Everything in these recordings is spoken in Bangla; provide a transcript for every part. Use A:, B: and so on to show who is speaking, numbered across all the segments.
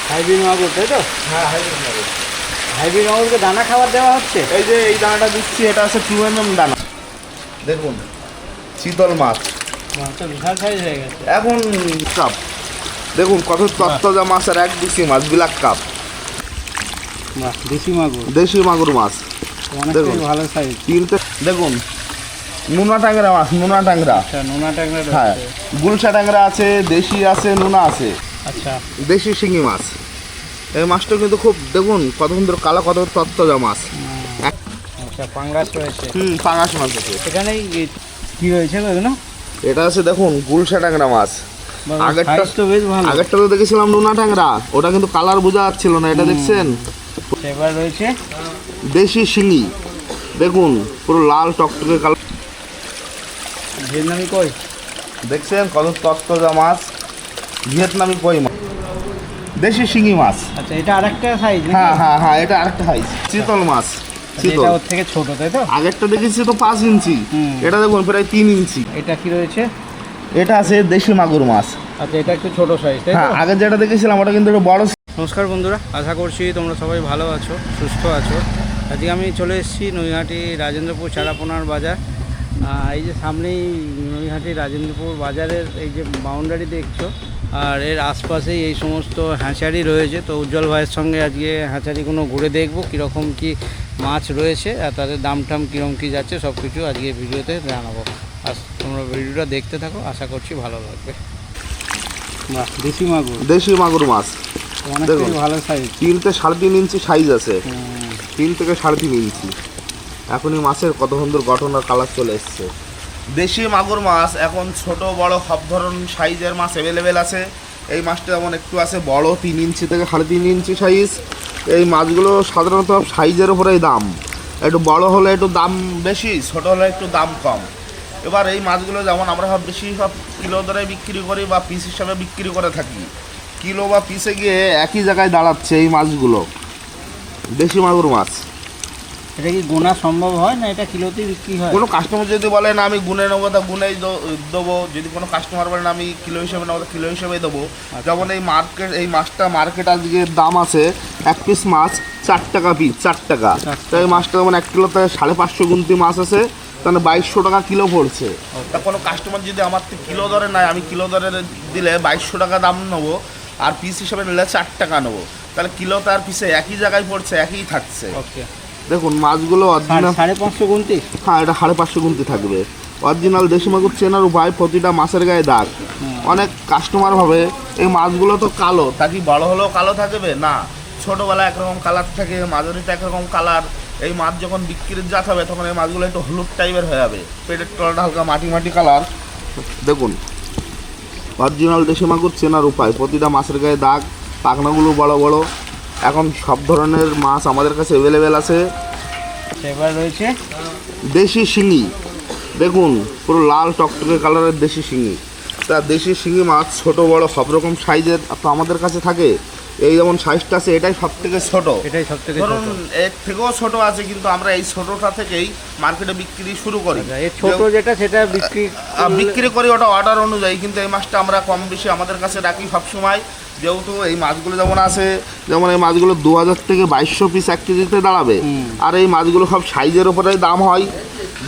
A: হাইব্রিড মাগুর তাই তো?
B: হ্যাঁ, হাইব্রিড মাগুর।
A: হাইব্রিড মাগুরকে দানা খাবার দেওয়া হচ্ছে?
B: এই যে এই দানাটা দিচ্ছি, এটা আছে 2mm দানা। দেখুন চিতল মাছ
A: মাছ তো বিশাল সাইজ হয়ে গেছে
B: এখন। কাপ দেখুন কত তত্তাজা মাছ, আর এক দেশি মাছ, ব্ল্যাক কাপ,
A: বাহ, দেশি মাগুর,
B: দেশি মাগুর মাছ।
A: অনেকটাই
B: দেখুন।
A: ভালো সাইজ।
B: তিনটে দেখুন, নোনা ট্যাংরা মাছ, নোনা ট্যাংরা।
A: আচ্ছা, নোনা ট্যাংরা
B: হ্যাঁ,
A: রয়েছে।
B: গুলশা ট্যাংরা আছে, দেশি আছে, নোনা আছে,
A: আচ্ছা
B: দেশি শিঙি মাছ। এই মাছটা কিন্তু খুব দেখুন কত সুন্দর কালো, কত তত্তাজা মাছ।
A: আচ্ছা, পাঙ্গাস রয়েছে।
B: পাঙাশ মাছ আছে
A: এখানে কি রয়েছে গো এগুলো?
B: এটা আছে দেখুন গুলশা ট্যাংরা মাছ। আগেরটা
A: সাইজ তো বেশ ভালো।
B: আগেরটা তো দেখেছিলাম নোনা ট্যাংরা, ওটা কিন্তু কালার বোঝা যাচ্ছিল না, এটা দেখছেন
A: এবার রয়েছে
B: দেশি শিঙি। দেখুন পুরো লাল টকটকে কালার,
A: ভিয়েতনামি কই।
B: দেখছেন কত তত্তাজা মাছ, ভিয়েতনামি কই মাছ, দেশি শিঙি মাছ।
A: আচ্ছা, এটা আরেকটা সাইজ।
B: হ্যাঁ হ্যাঁ হ্যাঁ, এটা আরেকটা সাইজ, চিতল মাছ। চিতল
A: এটা ওর থেকে ছোট তাই তো?
B: আগেরটা দেখেছি তো 5 ইঞ্চি, এটা দেখুন প্রায় 3 ইঞ্চি।
A: এটা কি রয়েছে?
B: এটা আছে দেশি মাগুর মাছ।
A: আচ্ছা, এটা একটু ছোট সাইজ তাই
B: হ্যাঁ,
A: তো?
B: আগে যেটা দেখেছিলাম ওটা কিন্তু একটু বড়।
A: নমস্কার বন্ধুরা, আশা করছি তোমরা সবাই ভালো আছো, সুস্থ আছো। আজকে আমি চলে এসেছি নৈহাটি রাজেন্দ্রপুর চারাপোনার বাজার। এই যে সামনেই নৈহাটি রাজেন্দ্রপুর বাজারের এই যে বাউন্ডারি দেখছো, আর এর আশপাশেই এই সমস্ত হ্যাঁচারি রয়েছে। তো উজ্জ্বল ভাইয়ের সঙ্গে আজকে হ্যাঁচারিগুলো ঘুরে দেখবো কীরকম কি মাছ রয়েছে, আর তাদের দাম টাম কীরকম কী যাচ্ছে সব কিছু আজকে ভিডিওতে জানাবো। আর তোমরা ভিডিওটা দেখতে থাকো, আশা করছি ভালো লাগবে। বাহ, দেশি মাগুর,
B: দেশি মাগুর মাছ।
A: অনেকটাই ভালো সাইজ।
B: 3 থেকে 3.5 ইঞ্চি সাইজ আছে, 3 থেকে 3.5 ইঞ্চি। এখনই মাছের কত সুন্দর গঠন আর কালার চলে এসছে। দেশি মাগুর মাছ এখন ছোট বড় সব ধরনের সাইজের মাছ অ্যাভেলেবেল আছে। এই মাছটা যেমন একটু আছে বড়, 3 ইঞ্চি থেকে 3.5 ইঞ্চি সাইজ। এই মাছগুলো সাধারণত সাইজের উপরেই দাম, একটু বড় হলে একটু দাম বেশি, ছোট হলে একটু দাম কম। এবার এই মাছগুলো যেমন আমরা সব বেশি সব কিলো দরে বিক্রি করি বা পিস হিসাবে বিক্রি করে থাকি, কিলো বা পিসে গিয়ে একই জায়গায় দাঁড়াচ্ছে এই মাছগুলো, দেশি মাগুর মাছ।
A: এটা কি গোনা সম্ভব হয় না এটা কিলোতেই বিক্রি হয়?
B: কোনো কাস্টমার যদি বলেন আমি গুনে নেবো তা গুনেই দেবো, যদি কোনো কাস্টমার বলেন আমি কিলো হিসেবে নেবো তা কিলো হিসেবেই দেবো। যেমন এই মাছটা মার্কেট আজকে দাম আছে, এক পিস মাছ 4 টাকা পিস, 4 টাকা। তো এই মাছটা যেমন 1 কিলোতে 550 গুনতি মাছ আছে, তাহলে 2200 টাকা কিলো পড়ছে। তা কোনো কাস্টমার যদি আমার থেকে কিলো দরে নেয়, আমি কিলো দরে দিলে 2200 টাকা দাম নেবো, আর পিস হিসেবে নিলে 4 টাকা নেবো, তাহলে কিলো তার পিসে একই জায়গায় পড়ছে, একই থাকছে।
A: ওকে,
B: দেখুন মাছগুলো অরিজিনাল
A: 550 গুনতি।
B: হ্যাঁ, এটা 550 গুনতি থাকবে। অরিজিনাল দেশি মাগুর চেনার উপায়, প্রতিটা মাছের গায়ে দাগ। অনেক কাস্টমার ভাবে এই মাছগুলো তো কালো, তা কি বড় হলেও কালো থাকবে না, ছোটোবেলায় একরকম কালার থাকে, মাঝারিতে একরকম কালার। এই মাছ যখন বিক্রির জাত হবে তখন এই মাছগুলো একটু হলুদ টাইপের হয়ে যাবে, পেটের তলাটা হালকা মাটি মাটি কালার। দেখুন অরিজিনাল দেশি মাগুর চেনার উপায়, প্রতিটা মাছের গায়ে দাগ, পাখনাগুলো বড় বড়। এখন সব ধরনের মাছ আমাদের কাছে অ্যাভেলেবেল আছে।
A: এবার রয়েছে
B: দেশি শিঙি। দেখুন পুরো লাল টকটকে কালারের দেশি শিঙি। তা দেশি শিঙি মাছ ছোট বড় সব রকম সাইজের তো আমাদের কাছে থাকে। এই যেমন সাইজটা আছে এটাই সব থেকে ছোট,
A: এটাই সবথেকে
B: ধরুন এর থেকেও ছোট আছে, কিন্তু আমরা এই ছোটটা থেকেই মার্কেটে বিক্রি শুরু করি।
A: এই ছোট যেটা সেটা
B: বিক্রি করি ওটা অর্ডার অনুযায়ী, কিন্তু এই মাছটা আমরা কম বেশি আমাদের কাছে রাখি সবসময়। যেহেতু এই মাছগুলো যেমন আছে, যেমন এই মাছগুলো 2000 থেকে 2200 পিস 1 কেজিতে দাঁড়াবে। আর এই মাছগুলো সব সাইজের উপরেই দাম হয়,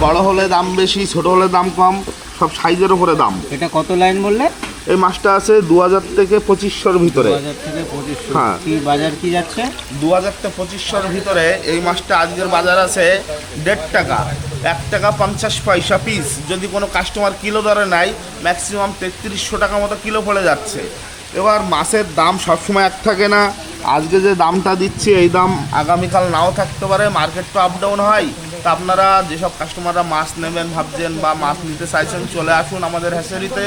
B: বড় হলে দাম বেশি, ছোট হলে দাম কম, সব সাইজের উপরে দাম।
A: এটা কত লাইন বললে?
B: এই মাছটা আছে 2000 থেকে 2500-র ভিতরে।
A: 2000 থেকে 2500।
B: হ্যাঁ,
A: কি বাজার কি যাচ্ছে?
B: 2000 থেকে 2500-র ভিতরে এই মাছটা আজকের বাজার আছে 1.5 টাকা, 1 টাকা 50 পয়সা পিস। যদি কোনো কাস্টমার কিলো দরে নেয় ম্যাক্সিমাম 3300 টাকা মতো কিলো পড়ে যাচ্ছে। এবার মাছের দাম সবসময় এক থাকে না, আজকে যে দামটা দিচ্ছি এই দাম আগামীকাল নাও থাকতে পারে, মার্কেট তো আপ ডাউন হয়। তা আপনারা যেসব কাস্টমাররা মাছ নেবেন ভাবছেন বা মাছ নিতে চাইছেন, চলে আসুন আমাদের হ্যাচারিতে,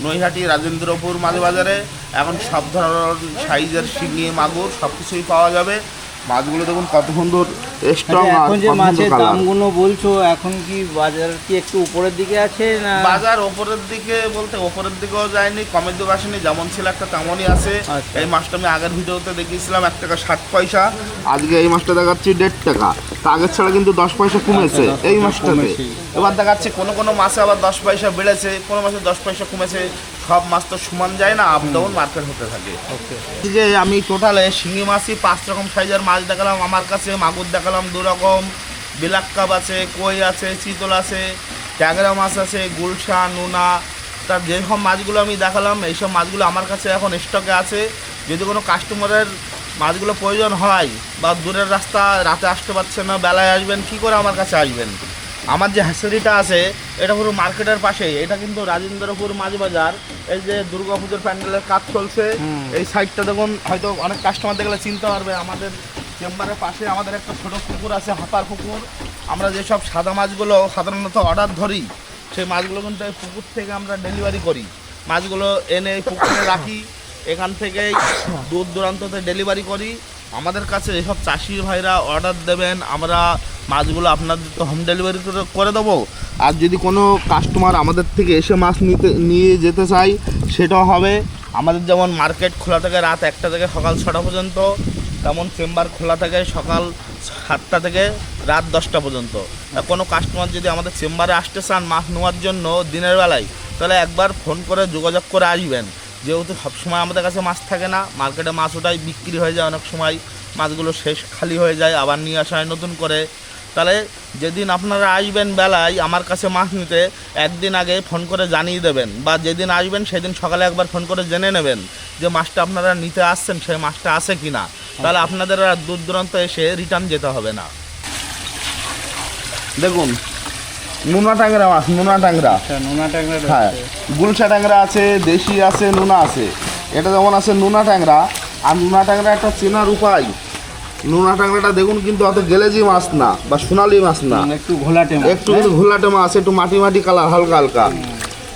B: নৈহাটি রাজেন্দ্রপুর মাছ বাজারে। এখন সব ধরনের সাইজের শিঙি মাগুর সব কিছুই পাওয়া যাবে। মাছগুলো দেখুন কত সুন্দর স্ট্রং।
A: এখন যে মাছের দামগুলো বলছো, এখন কি বাজার কি একটু উপরের দিকে আছে না?
B: বাজার উপরের দিকে বলতে উপরের দিকেও যায়নি, কমের দিকে আসেনি, যেমন ছিল একটা তেমনই আছে। এই মাছটা আমি আগের ভিডিওতে দেখিয়েছিলাম 1 টাকা 60 পয়সা, আজকে এই মাছটা দেখাচ্ছি 1.5 টাকা। তা আগের ছাড়া কিন্তু 10 পয়সা কমেছে এই মাছটাতে। এবার দেখাচ্ছে কোনো কোনো মাছে আবার 10 পয়সা বেড়েছে, কোনো মাছে 10 পয়সা কমেছে। সব মাছ তো সমান যায় না, আপ ডাউন মার্কেট হতে থাকে।
A: ওকে।
B: এদিকে আমি টোটালে শিঙি মাছই 5 রকম সাইজের মাছ দেখালাম আমার কাছে, মাগুর দেখালাম 2 রকম, বিলাক কাপ আছে, কই আছে, চিতল আছে, ট্যাংরা মাছ আছে, গুলশা, নোনা। তার যেসব মাছগুলো আমি দেখালাম এইসব মাছগুলো আমার কাছে এখন স্টকে আছে। যদি কোনো কাস্টমারের মাছগুলো প্রয়োজন হয় বা দূরের রাস্তা রাতে আসতে পারছে না, বেলায় আসবেন, কী করে আমার কাছে আসবেন? আমার যে হ্যাচারিটা আছে এটা পুরো মার্কেটের পাশেই, এটা কিন্তু রাজেন্দ্রপুর মাছ বাজার। এই যে দুর্গাপুজোর প্যান্ডেলের কাজ চলছে, এই সাইডটা দেখুন, হয়তো অনেক কাস্টমার দেখলে চিনতে পারবে। আমাদের চেম্বারের পাশে আমাদের একটা ছোটো পুকুর আছে, হাপার পুকুর। আমরা যেসব সাদা মাছগুলো সাধারণত অর্ডার ধরি সেই মাছগুলো কিন্তু এই পুকুর থেকে আমরা ডেলিভারি করি। মাছগুলো এনে পুকুরে রাখি, এখান থেকেই দূর দূরান্ততে ডেলিভারি করি। আমাদের কাছে এসব চাষি ভাইরা অর্ডার দেবেন, আমরা মাছগুলো আপনাদের তো হোম ডেলিভারি করে দেবো। আর যদি কোনো কাস্টমার আমাদের থেকে এসে মাছ নিয়ে যেতে চাই সেটাও হবে। আমাদের যেমন মার্কেট খোলা থাকে রাত 1টা থেকে সকাল 6টা পর্যন্ত, তেমন চেম্বার খোলা থাকে সকাল 7টা থেকে রাত 10টা পর্যন্ত। কোনো কাস্টমার যদি আমাদের চেম্বারে আসতে চান মাছ নেওয়ার জন্য দিনের বেলায়, তাহলে একবার ফোন করে যোগাযোগ করে আসবেন। যেহেতু সবসময় আমাদের কাছে মাছ থাকে না, মার্কেটে মাছ ওটাই বিক্রি হয়ে যায়, অনেক সময় মাছগুলো শেষ খালি হয়ে যায়, আবার নিয়ে আসা হয় নতুন করে। তাহলে যেদিন আপনারা আসবেন বেলায় আমার কাছে মাছ নিতে, একদিন আগে ফোন করে জানিয়ে দেবেন, বা যেদিন আসবেন সেদিন সকালে একবার ফোন করে জেনে নেবেন যে মাছটা আপনারা নিতে আসছেন সেই মাছটা আছে কি না। তাহলে আপনাদের আর দূর দূরান্ত এসে রিটার্ন যেতে হবে না। দেখুন নোনা ট্যাংরা মাছ, নোনা ট্যাংরা,
A: নোনা ট্যাংরা,
B: হ্যাঁ, গুলশা ট্যাংরা আছে, দেশি আছে, নোনা আছে। এটা যেমন আছে নোনা ট্যাংরা। আর নোনা ট্যাংরা একটা চেনার উপায়, নোনা ট্যাংরাটা দেখুন কিন্তু অত গেলেজি মাছ না বা সোনালি মাছ না,
A: একটু ঘোলাটে,
B: একটু কিন্তু ঘোলাটে মাছ, একটু মাটি মাটি কালার, হালকা হালকা।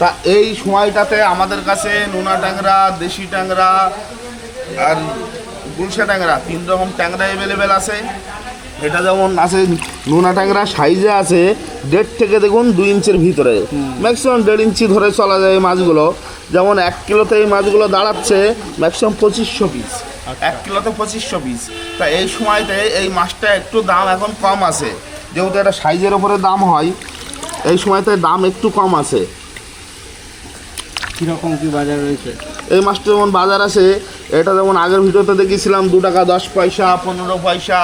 B: তা এই সময়টাতে আমাদের কাছে নোনা ট্যাংরা, দেশি ট্যাংরা আর গুলশা ট্যাংরা 3 রকম ট্যাংরা অ্যাভেলেবেল আছে। এটা যেমন আছে নোনা ট্যাংরা সাইজে আছে 1.5 থেকে দেখুন 2 ইঞ্চির ভিতরে, ম্যাক্সিমাম 1.5 ইঞ্চি ধরে চলা যায় এই মাছগুলো। যেমন 1 কিলোতে এই মাছগুলো দাঁড়াচ্ছে ম্যাক্সিমাম 2500 পিস, 1 কিলোতে 2500 পিস। তা এই সময়তে এই মাছটা একটু দাম এখন কম আছে, যেহেতু এটা সাইজের ওপরে দাম হয়, এই সময়তে দাম একটু কম আছে।
A: কীরকম কী বাজার রয়েছে?
B: এই মাছটা যেমন বাজার আছে, এটা যেমন আগের ভিডিওতে দেখিয়েছিলাম 2 টাকা 10 পয়সা, 15 পয়সা,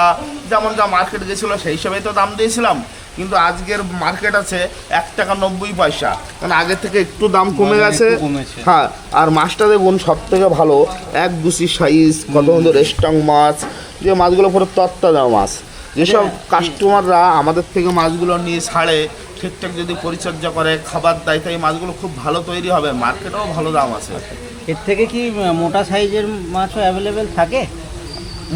B: যেমন যা মার্কেট গেছিলো সেই হিসাবেই তো দাম দিয়েছিলাম। কিন্তু আজকের মার্কেট আছে 1 টাকা 90 পয়সা, মানে আগের থেকে একটু দাম কমে গেছে। হ্যাঁ, আর মাছটা দেখুন সব থেকে ভালো, 1 গুছি সাইজ, কত সুন্দর রেস্টং মাছ, যে মাছগুলো পুরো তত্তাজা মাছ। যেসব কাস্টমাররা আমাদের থেকে মাছগুলো নিয়ে ছাড়ে, ঠিকঠাক যদি পরিচর্যা করে, খাবার দেয়, তাই মাছগুলো খুব ভালো তৈরি হবে, মার্কেটেও ভালো দাম আছে।
A: এর থেকে কি মোটা সাইজের মাছও অ্যাভেলেবেল থাকে?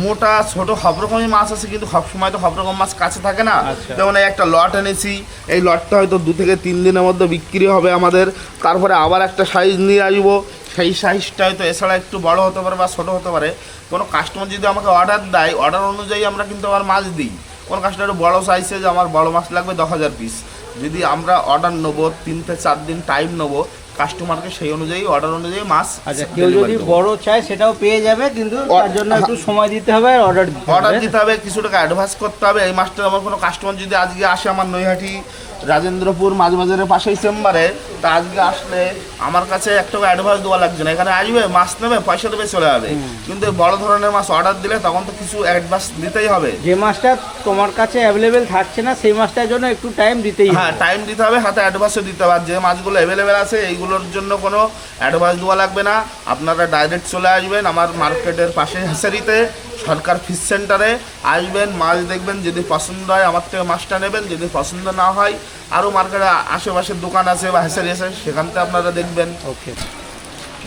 B: মোটা ছোট সব রকমই মাছ আছে, কিন্তু সবসময় তো সব রকম মাছ কাছে থাকে না। যেমন এই একটা লট এনেছি, এই লটটা হয়তো 2 থেকে 3 দিনের মধ্যে বিক্রি হবে আমাদের। তারপরে আবার একটা সাইজ নিয়ে আসবো, সেই সাইজটা হয়তো এছাড়া একটু বড় হতে পারে বা ছোটো হতে পারে। কোনো কাস্টমার যদি আমাকে অর্ডার দেয়, অর্ডার অনুযায়ী আমরা কিন্তু আবার মাছ দিই। কোনো কাস্টমার বড়ো চাইছে যে আমার বড় মাছ লাগবে 10,000 পিস, যদি আমরা অর্ডার নেবো 3 থেকে 4 দিন টাইম নেবো, কাস্টমারকে সেই অনুযায়ী অর্ডার অনুযায়ী মাছ।
A: আচ্ছা, কেউ যদি বড় চায় সেটাও পেয়ে যাবে, কিন্তু তার জন্য একটু সময় দিতে হবে, অর্ডার
B: দিতে হবে, কিছু টাকা অ্যাডভান্স করতে হবে। এই মাছটা আমার কোনো কাস্টমার যদি আজকে আসে আমার নৈহাটি রাজেন্দ্রপুর মাছ বাজারের পাশেই চেম্বারে, তা আজকে আসলে আমার কাছে 1 টাকা অ্যাডভান্স দেওয়া লাগছে না, এখানে আসবে, মাছ নেবে, পয়সা দেবে, চলে যাবে। কিন্তু বড় ধরনের মাছ অর্ডার দিলে তখন তো কিছু অ্যাডভান্স দিতেই হবে।
A: যে মাছটা তোমার কাছে অ্যাভেলেবেল থাকছে না সেই মাছটার জন্য একটু টাইম দিতেই হবে।
B: হ্যাঁ, টাইম দিতে হবে, হাতে অ্যাডভান্সও দিতে হবে। আর যে মাছগুলো অ্যাভেলেবেল আছে এইগুলোর জন্য কোনো অ্যাডভান্স দেওয়া লাগবে না, আপনারা ডাইরেক্ট চলে আসবেন আমার মার্কেটের পাশে হ্যাচারিতে, সরকার ফিশ সেন্টারে আসবেন, মাছ দেখবেন, যদি পছন্দ হয় আমার থেকে মাছটা নেবেন, যদি পছন্দ না হয় আরও মার্কেটে আশেপাশের দোকান আছে বা হ্যাচারি আছে, সেখান থেকে আপনারা দেখবেন।
A: ওকে,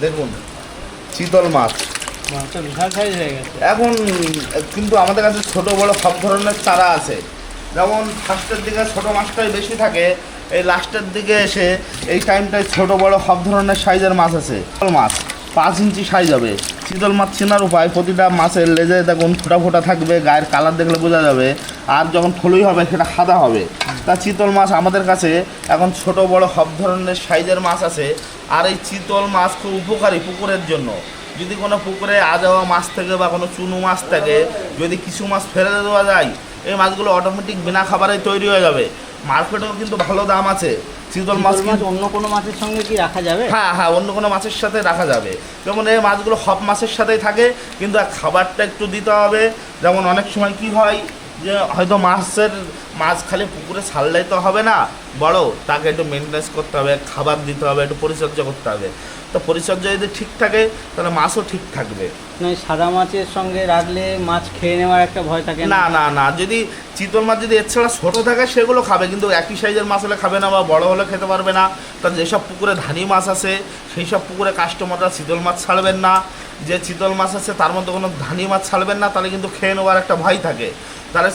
B: দেখুন চিতল মাছ
A: মাছটা বিশাল সাইজ হয়ে গেছে
B: এখন, কিন্তু আমাদের কাছে ছোট বড় সব ধরনের চারা আছে। যেমন ফার্স্টের দিকে ছোটো মাছটাই বেশি থাকে, এই লাস্টের দিকে এসে এই টাইমটায় ছোট বড় সব ধরনের সাইজের মাছ আছে। চিতল মাছ 5 ইঞ্চি সাইজ হবে। চিতল মাছ চেনার উপায়, প্রতিটা মাছের লেজে দেখুন ফোঁটা ফোঁটা থাকবে, গায়ের কালার দেখলে বোঝা যাবে, আর যখন ফলুই হবে সেটা সাদা হবে। তা চিতল মাছ আমাদের কাছে এখন ছোট বড় সব ধরনের সাইজের মাছ আছে। আর এই চিতল মাছ খুব উপকারী পুকুরের জন্য। যদি কোনো পুকুরে আজাওয়া মাছ থাকে বা কোনো চুনো মাছ থাকে, যদি কিছু মাছ ফেলে দেওয়া যায়, এই মাছগুলো অটোমেটিক বিনা খাবারেই তৈরি হয়ে যাবে। মার্কেটেও কিন্তু ভালো দাম আছে। চিতল মাছ
A: অন্য কোনো মাছের সঙ্গে কি রাখা যাবে?
B: হ্যাঁ হ্যাঁ, অন্য কোনো মাছের সাথে রাখা যাবে। যেমন এই মাছগুলো সব মাছের সাথেই থাকে, কিন্তু আর খাবারটা একটু দিতে হবে। যেমন অনেক সময় কি হয় যে হয়তো মাছ খালি পুকুরে ছাড়লেই তো হবে না, বড় তাকে একটু মেনটেন্স করতে হবে, খাবার দিতে হবে, একটু পরিচর্যা করতে হবে। তো পরিচর্যা যদি ঠিক থাকে তাহলে মাছও ঠিক থাকবে।
A: সাদা মাছের সঙ্গে রাখলে মাছ খেয়ে নেওয়ার একটা ভয় থাকে
B: না না না, যদি চিতল মাছ যদি এর ছাড়া ছোটো থাকে সেগুলো খাবে, কিন্তু একই সাইজের মাছ হলে খাবে না বা বড় হলে খেতে পারবে না। তার যেসব পুকুরে ধানি মাছ আছে সেই সব পুকুরে কাস্টমাররা চিতল মাছ ছাড়বেন না। যে চিতল মাছ আছে তার মধ্যে কোনো ধানি মাছ ছাড়বেন না, তাহলে কিন্তু খেয়ে নেওয়ার একটা ভয় থাকে। তাহলে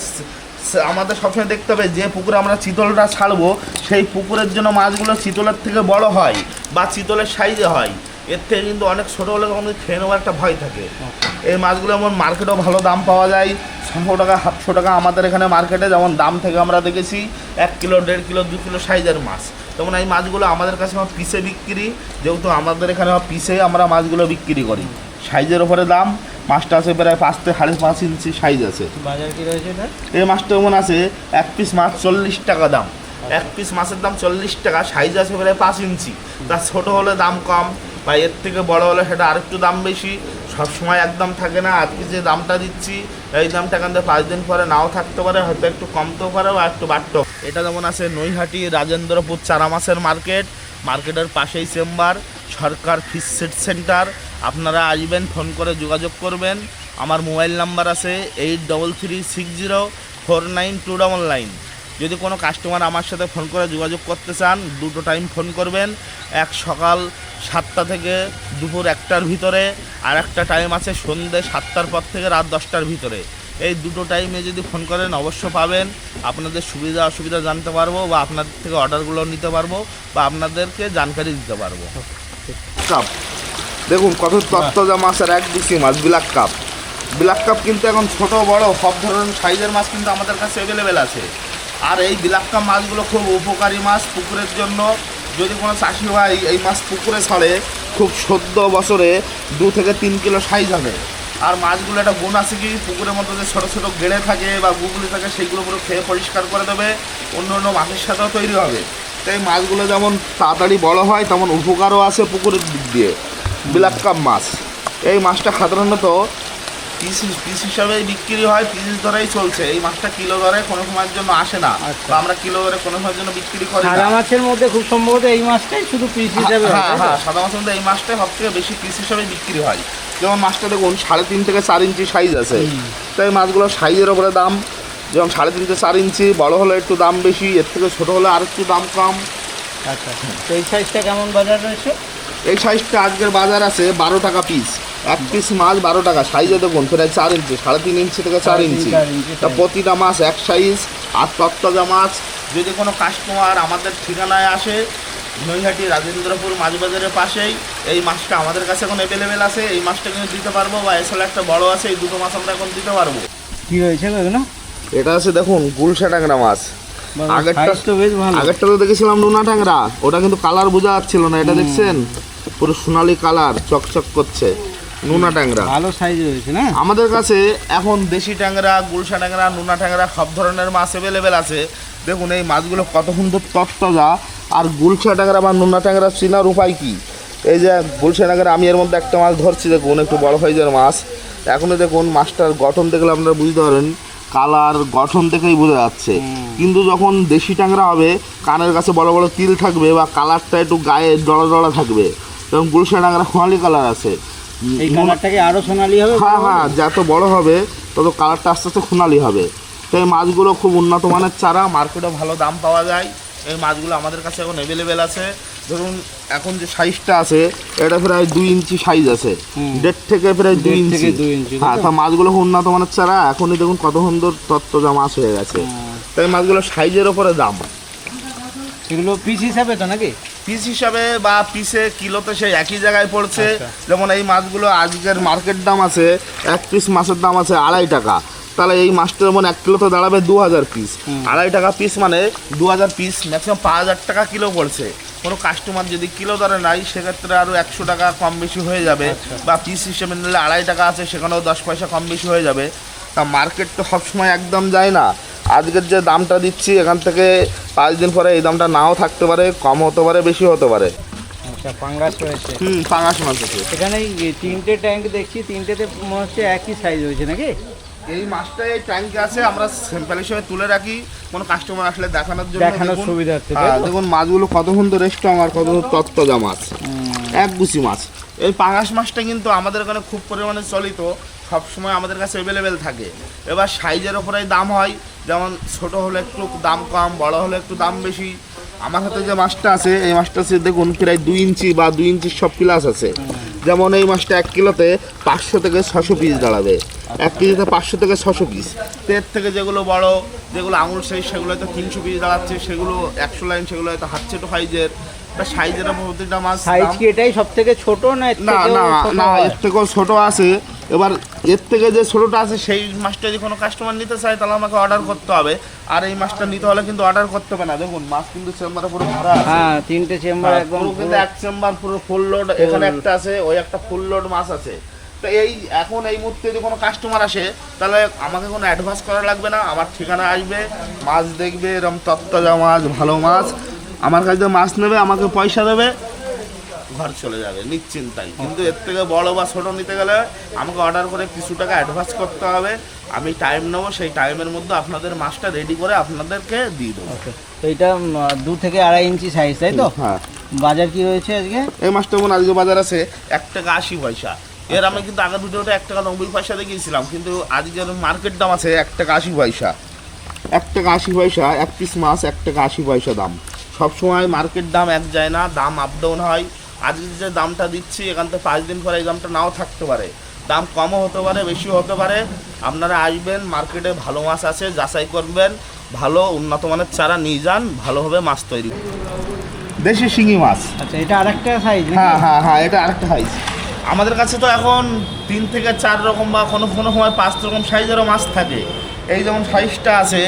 B: আমাদের সবসময় দেখতে হবে যে পুকুরে আমরা চিতলটা ছাড়বো সেই পুকুরের জন্য মাছগুলো চিতলের থেকে বড় হয় বা চিতলের সাইজে হয়। এর থেকে কিন্তু অনেক ছোটো হলে আমাদের খেয়ে নেওয়ার একটা ভয় থাকে। এই মাছগুলো এমন মার্কেটেও ভালো দাম পাওয়া যায়, 600 টাকা 700 টাকা আমাদের এখানে মার্কেটে যেমন দাম থেকে আমরা দেখেছি। 1 কিলো 1.5 কিলো 2 কিলো সাইজের মাছ, যেমন এই মাছগুলো আমাদের কাছে আমার পিসে বিক্রি, যেহেতু আমাদের এখানে পিসে আমরা মাছগুলো বিক্রি করি। সাইজের ওপরে দাম। মাছটা আছে প্রায় 5 থেকে 5.5 ইঞ্চি সাইজ আছে।
A: বাজার কি রয়েছে এটা?
B: এই মাছটা এমন আছে 1 পিস মাছ 40 টাকা দাম। 1 পিস মাছের দাম 40 টাকা, সাইজ আছে প্রায় 5 ইঞ্চি। তার ছোটো হলে দাম কম বা এর থেকে বড় হলে সেটা আরেকটু দাম বেশি। সবসময় একদম থাকে না। আজকে যে দামটা দিচ্ছি এই দামটা এখান থেকে 5 দিন পরে নাও থাকতে পারে, হয়তো একটু কমতেও পারে বা একটু বাড়তেও। এটা যেমন আছে নৈহাটি রাজেন্দ্রপুর চারা মাছের মার্কেটের পাশেই চেম্বার, সরকার ফিশ সেট সেন্টার। আপনারা আসবেন, ফোন করে যোগাযোগ করবেন। আমার মোবাইল নাম্বার আছে 8336049299। যদি কোনো কাস্টমার আমার সাথে ফোন করে যোগাযোগ করতে চান, দুটো টাইম ফোন করবেন। এক সকাল 7টা থেকে দুপুর 1টার ভিতরে, আর একটা টাইম আছে সন্ধ্যে 7টার পর থেকে রাত 10টার ভিতরে। এই দুটো টাইমে যদি ফোন করেন অবশ্য পাবেন। আপনাদের সুবিধা অসুবিধা জানতে পারবো বা আপনাদের থেকে অর্ডারগুলো নিতে পারবো বা আপনাদেরকে জানকারি দিতে পারবো। কাপ দেখুন কত তত্ত্বজা মাছ আর 1 ডিসি মাছ ব্ল্যাক কাপ কিন্তু এখন ছোট বড় সব ধরনের সাইজের মাছ কিন্তু আমাদের কাছে অ্যাভেলেবেল আছে। আর এই ব্ল্যাক কাপ মাছগুলো খুব উপকারী মাছ পুকুরের জন্য। যদি কোনো চাষি ভাই এই মাছ পুকুরে ছাড়ে, খুব 14 বছরে 2 থেকে 3 কিলো সাইজ হবে। আর মাছগুলো একটা গুণ আছে কি, পুকুরের মধ্যে যে ছোটো ছোটো গেড়ে থাকে বা গুগলি থাকে সেইগুলো পুরো খেয়ে পরিষ্কার করে দেবে, অন্য অন্য মাছের সাথেও তৈরি হবে। তাই মাছগুলো যেমন তাড়াতাড়ি বড় হয় তেমন উপকারও আছে পুকুরের দিক দিয়ে। ব্ল্যাক কাপ মাছ, এই মাছটা সাধারণত পিস হিসাবে বিক্রি হয়, পিস ধরেই চলছে। এই মাছটা কিলো ধরে কোনো সময়ের জন্য আসে না, বা আমরা কিলো ধরে কোনো সময়ের জন্য বিক্রি করি না।
A: সাদা মাছের মধ্যে খুব সম্ভবত এই মাছটাই শুধু পিস হিসাবে হয়।
B: হ্যাঁ হ্যাঁ, সাদা মাছের মধ্যে এই মাছটাই সব থেকে বেশি পিস হিসাবে বিক্রি হয়। যেমন মাছটা দেখুন 3.5 থেকে 4 ইঞ্চি সাইজ আছে। তাই মাছগুলো সাইজের ওপরে দাম। যেমন 3.5 থেকে 4 ইঞ্চি, বড় হলে একটু দাম বেশি, এর থেকে ছোটো হলে আর একটু দাম কম।
A: আচ্ছা, তো এই সাইজটা কেমন বাজার রয়েছে?
B: এই সাইজটা আজকের বাজার আছে 12 টাকা পিস। 1 পিস মাছ 12 টাকা। সাইজে দেখুন প্রায় 4 ইঞ্চি, 3.5 ইঞ্চি থেকে 4 ইঞ্চি। তা প্রতিটা মাছ এক সাইজ আর তত্তাজা মাছ। যদি কোনো কাস্টমার আমাদের ঠিকানায় আসে, নৈহাটি রাজেন্দ্রপুর মাছ বাজারের পাশেই, এই মাছটা আমাদের কাছে এখন অ্যাভেলেবেল আছে। এই মাছটা কিন্তু দিতে পারবো, বা এছাড়া একটা বড় আছে, এই দুটো মাছ আমরা এখন দিতে পারবো।
A: কি রয়েছে এগুলো?
B: এটা আছে দেখুন গুলশা ট্যাংরা মাছ। আগেরটা
A: তো বেশ ভালো।
B: আগেরটা তো দেখেছিলাম নোনা ট্যাংরা, ওটা কিন্তু কালার বোঝা যাচ্ছিল না। এটা দেখছেন পুরো সোনালি কালার, চকচক করছে। নোনা ট্যাংরা
A: ভালো সাইজ রয়েছে না
B: আমাদের কাছে এখন। দেশি ট্যাংরা, গুলশা ট্যাংরা, নোনা ট্যাংরা সব ধরনের মাছ অ্যাভেলেবেল আছে। দেখুন এই মাছগুলো কত সুন্দর তত্তাজা। আর গুলশা ট্যাংরা বা নোনা ট্যাংরা চেনার উপায় কি, এই যে গুলশা ট্যাংরা আমি এর মধ্যে একটা মাছ ধরছি, দেখুন একটু বড় সাইজের মাছ। এখনই দেখুন মাছটার গঠন দেখলে আপনারা বুঝতে পারেন, কালার গঠন দেখেই বোঝা যাচ্ছে। কিন্তু যখন দেশি ট্যাংরা হবে, কানের কাছে বড় বড় তিল থাকবে বা কালারটা একটু গায়ে ডলা ডলা থাকবে। এবং গুলশা ট্যাংরা সোনালি কালার আছে।
A: এই কালারটাকে আরো সোনালি হবে?
B: হ্যাঁ হ্যাঁ, যত বড় হবে তত কালারটা আস্তে আস্তে সোনালি হবে। তো এই মাছগুলো খুব উন্নত মানের চারা, মার্কেটে ভালো দাম পাওয়া যায়। এই মাছগুলো আমাদের কাছে এখন অ্যাভেলেবেল আছে। ধরুন এখন যে সাইজটা আছে এটা প্রায় 2 ইঞ্চি সাইজ আছে, 1.5 থেকে প্রায় 2 ইঞ্চি। হ্যাঁ, তা মাছগুলো খুব উন্নত মানের চারা। এখনই দেখুন কত সুন্দর তত্ত্বজা মাছ হয়ে গেছে। তাই মাছগুলো সাইজের ওপরে দাম।
A: এগুলো পিস হিসাবে তো নাকি?
B: পিস হিসাবে বা পিসে কিলোতে সেই একই জায়গায় পড়ছে। যেমন এই মাছগুলো আজকের মার্কেট দাম আছে, 1 পিস মাছের দাম আছে 2.5 টাকা। তাহলে এই মাছটা যেমন 1 কিলোতে দাঁড়াবে 2000 পিস। 2.5 টাকা পিস মানে 2000 পিস, ম্যাক্সিমাম 5000 টাকা কিলো পড়ছে। কোনো কাস্টমার যদি কিলো দরে নাই সেক্ষেত্রে আরও 100 টাকা কম বেশি হয়ে যাবে। বা পিস হিসেবে নিলে 2.5 টাকা আছে, সেখানেও 10 পয়সা কম বেশি হয়ে যাবে। তা মার্কেট তো সবসময় একদম যায় না। আজকের যে দামটা দিচ্ছি এখান থেকে 5 দিন পরে এই দামটা নাও থাকতে পারে, কম হতে পারে, বেশি হতে পারে।
A: আচ্ছা, পাঙ্গাস রয়েছে।
B: পাঙাশ মাছ আছে
A: এখানে এই 3টে ট্যাঙ্ক দেখছি, 3টেতে মনে হচ্ছে একই সাইজ হয়েছে নাকি?
B: এই মাছটা এই ট্যাঙ্কে আছে, আমরা স্যাম্পল হিসেবে তুলে রাখি কোনো কাস্টমার আসলে দেখানোর জন্য।
A: দেখানোর
B: দেখুন,
A: সুবিধার্থে,
B: হ্যাঁ, দেখুন মাছগুলো কত সুন্দর স্ট্রং আর কত তত্তাজা মাছ, একগুছি মাছ। এই পাঙাশ মাছটা কিন্তু আমাদের এখানে খুব পরিমাণে চলিত, সবসময় আমাদের কাছে অ্যাভেলেবেল থাকে। এবার সাইজের ওপরেই দাম হয়, যেমন ছোট হলে একটু দাম কম, বড় হলে একটু দাম বেশি। আমার হাতে যে মাছটা আছে এই মাছটা আছে দেখুন প্রায় 2 ইঞ্চি বা 2 ইঞ্চির সব প্লাস আছে। যেমন এই মাছটা 1 কিলোতে 500 থেকে 600 পিস দাঁড়াবে, 1 কেজিতে 500 থেকে 600 পিস। এর থেকে যেগুলো বড়, যেগুলো আঙুল সাইজ, সেগুলো হয়তো 300 পিস দাঁড়াচ্ছে, সেগুলো 100 লাইন, সেগুলো হয়তো হাত ছোটো সাইজের। তা সাইজের প্রতিটা মাছ
A: সাইজ কি এটাই সব থেকে ছোট না?
B: না না না, এর থেকেও ছোট আছে। এবার এর থেকে যে ছোটোটা আছে সেই মাছটা যদি কোনো কাস্টমার নিতে চায় তাহলে আমাকে অর্ডার করতে হবে, আর এই মাছটা নিতে হলে কিন্তু অর্ডার করতে হবে না। দেখুন মাছ কিন্তু চেম্বারে পুরো ভরা আছে।
A: হ্যাঁ, 3টে চেম্বার একদম
B: পুরো কিন্তু এক চেম্বার পুরো ফুল লোড, এখানে একটা আছে, ওই একটা ফুল লোড মাছ আছে। তো এই এখন এই মুহূর্তে যদি কোনো কাস্টমার আসে তাহলে আমাকে কোনো অ্যাডভান্স করা লাগবে না, আমার ঠিকানা আসবে, মাছ দেখবে, এরকম তত্তাজা মাছ, ভালো মাছ, আমার কাছে মাছ নেবে, আমাকে পয়সা দেবে, ঘর চলে যাবে নিশ্চিন্তাই। কিন্তু এর থেকে বড় বা ছোটো নিতে গেলে আমাকে অর্ডার করে কিছু টাকা অ্যাডভান্স করতে হবে, আমি টাইম নেবো, সেই টাইমের মধ্যে আপনাদের মাছটা রেডি করে আপনাদেরকে দিয়ে দেবো।
A: তো এটা 2 থেকে 2.5 ইঞ্চি সাইজ, তাই তো?
B: হ্যাঁ।
A: বাজার কি রয়েছে আজকে?
B: এই মাছটা যেমন আজকে বাজার আছে 1 টাকা 80 পয়সা। এর আমি কিন্তু আগের ভিডিওটা 1 টাকা 90 পয়সা দেখিয়েছিলাম, কিন্তু আজকের মার্কেট দাম আছে 1 টাকা 80 পয়সা। 1 টাকা 80 পয়সা, 1 পিস মাছ 1 টাকা 80 পয়সা দাম। সবসময় মার্কেট দাম এক যায় না, দাম আপ ডাউন হয়। আজকে যে দামটা দিচ্ছি এখান থেকে 5 দিন পরে এই দামটা নাও থাকতে পারে, দাম কমও হতে পারে, বেশিও হতে পারে। আপনারা আসবেন, মার্কেটে ভালো মাছ আছে, যাচাই করবেন, ভালো উন্নত মানের চারা নিয়ে যান, ভালোভাবে মাছ তৈরি। দেশি শিঙি মাছ।
A: আচ্ছা, এটা আরেকটা সাইজ?
B: হ্যাঁ হ্যাঁ হ্যাঁ, এটা আরেকটা সাইজ। আমাদের কাছে তো এখন 3 থেকে 4 রকম বা কোনো কোনো সময় 5 রকম সাইজেরও মাছ থাকে। এই যেমন সাইজটা আছে,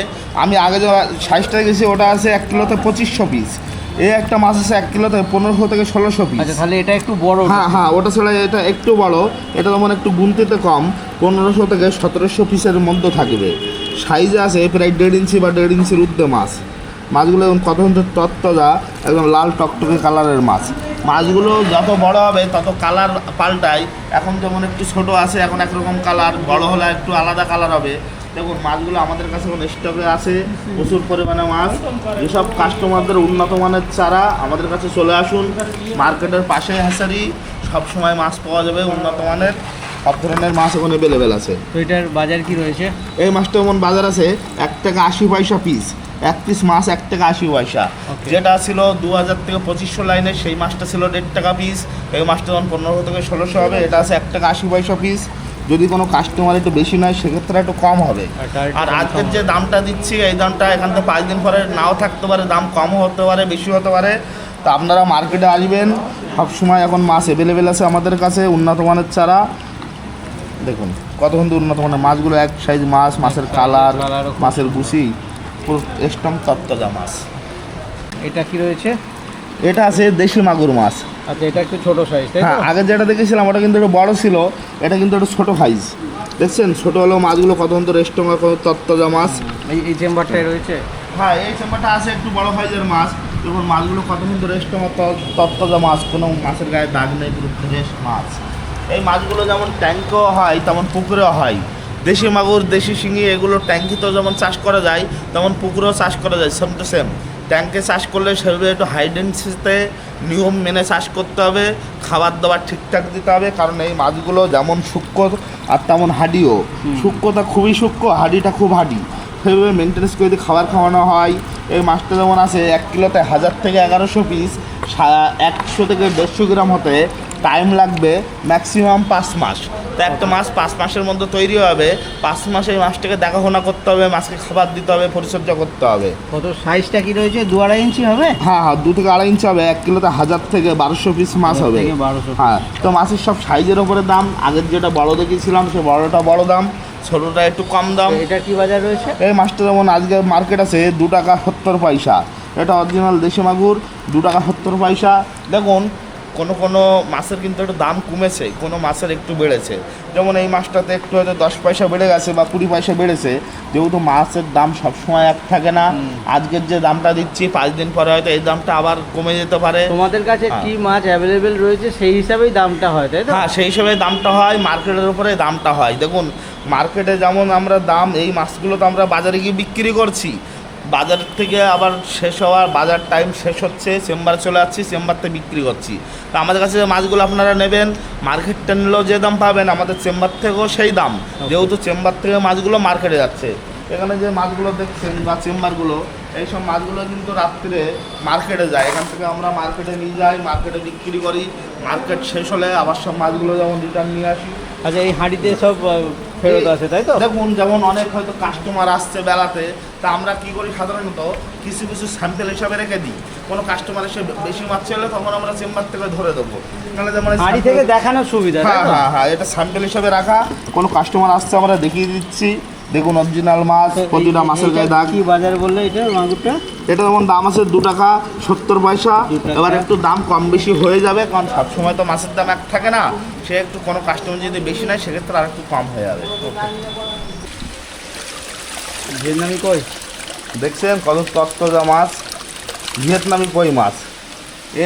B: আমি আগে যে সাইজটা গেছি ওটা আছে 1 কিলোতে 2500 পিস। এই একটা মাছ আছে 1 কিলোতে 1500 থেকে 1600 পিস।
A: আচ্ছা, তাহলে এটা একটু বড়।
B: হ্যাঁ হ্যাঁ, ওটা ছেড়ে এটা একটু বড়, এটা যেমন একটু গুনতিতে কম, 1500 থেকে 1700 পিসের মধ্যে থাকবে। সাইজে আছে প্রায় 1.5 ইঞ্চি বা 1.5 ইঞ্চির ঊর্ধ্বে মাছ। মাছগুলো এখন কত সুন্দর তত্তাজা, একদম লাল টকটকে কালারের মাছ। মাছগুলো যত বড় হবে তত কালার পাল্টায়। এখন যেমন একটু ছোট আছে, এখন একরকম কালার, বড় হলে একটু আলাদা কালার হবে। দেখুন মাছগুলো আমাদের কাছে এখন স্টকে আছে, প্রচুর পরিমাণে মাছ। যেসব কাস্টমারদের উন্নত মানের চারা, আমাদের কাছে চলে আসুন, মার্কেটের পাশে হ্যাচারি, সবসময় মাছ পাওয়া যাবে উন্নত মানের, সব ধরনের মাছ এখন অ্যাভেলেবেল আছে।
A: তো এটার বাজার কি রয়েছে?
B: এই মাছটা যেমন বাজার আছে 1 টাকা 80 পয়সা পিস। 1 পিস মাছ 1 টাকা 80 পয়সা। যেটা ছিল 2000 থেকে 2500 লাইনে, সেই মাছটা ছিল 1.5 টাকা পিস। এই মাছটা যখন 1500 থেকে 1600 হবে, এটা আছে 1 টাকা 80 পয়সা পিস। যদি কোনো কাস্টমার একটু বেশি নেয় সেক্ষেত্রে একটু কম হবে। আর আজকের যে দামটা দিচ্ছি এই দামটা এখান থেকে 5 দিন পরে নাও থাকতে পারে, দাম কমও হতে পারে, বেশি হতে পারে। তো আপনারা মার্কেটে আসবেন, সবসময় এখন মাছ অ্যাভেলেবেল আছে আমাদের কাছে, উন্নত মানের চারা। দেখুন কত সুন্দর উন্নত মানের মাছগুলো, এক সাইজ মাছ, মাছের কালার, মাছের গুছি, পুরো একদম তত্তাজা মাছ।
A: এটা কি রয়েছে?
B: এটা আছে দেশি মাগুর মাছ।
A: আচ্ছা, এটা একটু ছোট সাইজ, তাই
B: হ্যাঁ,
A: তো?
B: আগে যেটা দেখেছিলাম ওটা কিন্তু একটু বড় ছিল, এটা কিন্তু একটু ছোটো সাইজ। দেখছেন ছোটো হলেও মাছগুলো কত সুন্দর রেস্টঙ্গা, কত তত্তাজা মাছ।
A: এই চেম্বারটাই রয়েছে?
B: হ্যাঁ, এই চেম্বারটা আছে একটু বড় সাইজের মাছ। দেখুন মাছগুলো কত সুন্দর রেস্টঙ্গা, তত্তাজা মাছ, কোনো মাছের গায়ে দাগ নেই, পুরো ফ্রেশ মাছ। এই মাছগুলো যেমন ট্যাঙ্কেও হয় তেমন পুকুরেও হয়। দেশি মাগুর, দেশি শিঙি, এগুলো ট্যাঙ্কিতেও যেমন চাষ করা যায় তেমন পুকুরেও চাষ করা যায়, সেম টু সেম। ট্যাঙ্কে চাষ করলে সেগুলো একটু হাইডেন্সিতে নিয়ম মেনে চাষ করতে হবে, খাবার দাবার ঠিকঠাক দিতে হবে, কারণ এই মাছগুলো যেমন সূক্ষ্ম আর তেমন হাডিও। সূক্ষ্মতা খুবই সূক্ষ্ম, হাডিটা খুব হাডি, সেভাবে মেনটেন্স করে যদি খাবার খাওয়ানো হয়। এই মাছটা যেমন আছে 1 কিলোতে 1000 থেকে 1100 পিস, 100 থেকে 150 গ্রাম হতে টাইম লাগবে ম্যাক্সিমাম 5 মাস। তো একটা মাছ 5 মাসের মধ্যে তৈরি হবে। 5 মাসে এই মাছটাকে দেখাশোনা করতে হবে, মাছকে খাবার দিতে হবে, পরিচর্যা করতে হবে।
A: কত সাইজটা কি রয়েছে? 2-2.5 ইঞ্চি হবে?
B: হ্যাঁ হ্যাঁ, 2 থেকে 2.5 ইঞ্চি হবে। 1 কিলোতে 1000 থেকে 1200 পিস মাছ হবে।
A: 1200।
B: হ্যাঁ, তো মাছের সব সাইজের ওপরে দাম। আগের যেটা বড় দেখিয়েছিলাম সে বড়টা বড় দাম, ছোটোটা একটু কম দাম।
A: এটা কি বাজার রয়েছে?
B: এই মাছটা যেমন আজকে মার্কেট আছে 2 টাকা 70 পয়সা। এটা অরিজিনাল দেশি মাগুর, 2 টাকা 70 পয়সা। দেখুন কোনো কোনো মাছের কিন্তু একটু দাম কমেছে, কোনো মাছের একটু বেড়েছে। যেমন এই মাছটাতে একটু হয়তো 10 পয়সা বেড়ে গেছে বা 20 পয়সা বেড়েছে, যেহেতু মাছের দাম সবসময় এক থাকে না। আজকের যে দামটা দিচ্ছি 5 দিন পরে হয়তো এই দামটা আবার কমে যেতে পারে।
A: তোমাদের কাছে কি মাছ অ্যাভেলেবেল রয়েছে সেই হিসাবেই দামটা হয়, তাই তো?
B: হ্যাঁ, সেই হিসেবে দামটা হয়, মার্কেটের উপরে দামটা হয়। দেখুন মার্কেটে যেমন আমরা দাম, এই মাছগুলো তো আমরা বাজারে গিয়ে বিক্রি করছি, বাজার থেকে আবার শেষ হওয়ার, বাজার টাইম শেষ হচ্ছে, চেম্বারে চলে যাচ্ছি, চেম্বারতে বিক্রি করছি। তো আমাদের কাছে যে মাছগুলো আপনারা নেবেন, মার্কেটটা নিলেও যে দাম পাবেন, আমাদের চেম্বার থেকেও সেই দাম, যেহেতু চেম্বার থেকে মাছগুলো মার্কেটে যাচ্ছে। এখানে যে মাছগুলো দেখছেন বা চেম্বারগুলো, এইসব মাছগুলো কিন্তু রাত্রে মার্কেটে যায়, এখান থেকে আমরা মার্কেটে নিয়ে যাই, মার্কেটে বিক্রি করি, মার্কেট শেষ হলে আবার সব মাছগুলো যেমন রিটার্ন নিয়ে আসি।
A: আচ্ছা, এই হাঁড়িতে সব ফেরত আছে, তাই তো?
B: দেখুন যেমন অনেক হয়তো কাস্টমার আসছে বেলাতে, তা আমরা কি করি সাধারণত কিছু কিছু স্যাম্পেল হিসাবে রেখে দিই। কোনো কাস্টমার এসে বেশি মাছ চাইলে তখন আমরা চেম্বার থেকে ধরে দেবো। তাহলে যেমন
A: হাঁড়ি থেকে দেখানোর সুবিধা, তাই
B: হ্যাঁ
A: তো?
B: হ্যাঁ হ্যাঁ, এটা স্যাম্পেল হিসাবে রাখা, কোনো কাস্টমার আসছে আমরা দেখিয়ে দিচ্ছি। দেখুন অরিজিনাল মাছ, প্রতিটা মাছের গায়ে দাগ।
A: কি বাজার বললে এটা মাগুরটা?
B: এটা যেমন দাম আছে 2 টাকা 70 পয়সা। এবার একটু দাম কম বেশি হয়ে যাবে, কারণ সবসময় তো মাছের দাম এক থাকে না। সে একটু কোনো কাস্টমার যদি বেশি নেয় সেক্ষেত্রে আর একটু কম হয়ে যাবে।
A: ভিয়েতনামি কই
B: দেখছেন কত তত্ত্বজা মাছ, ভিয়েতনামি কই মাছ।